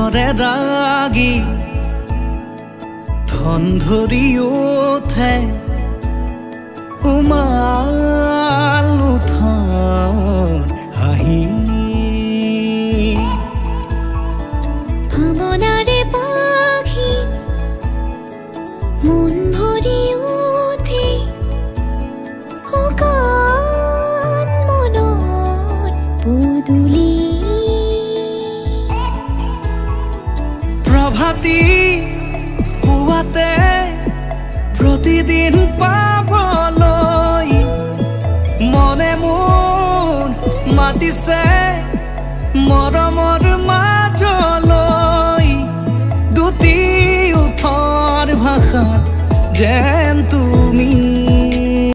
ধৰে ৰাগী ধন ধৰি উঠে উমাল উঠৰ হাঁহি ভাৱনাৰে পাখি মন ভৰি উঠে শুকান মনৰ পদূলি প্ৰভাতী পুৱাতে প্ৰতিদিন পাবলৈ মনে মোৰ মাতিছে মৰমৰ মাজলৈ দুটি ওঠৰ ভাষাত যেন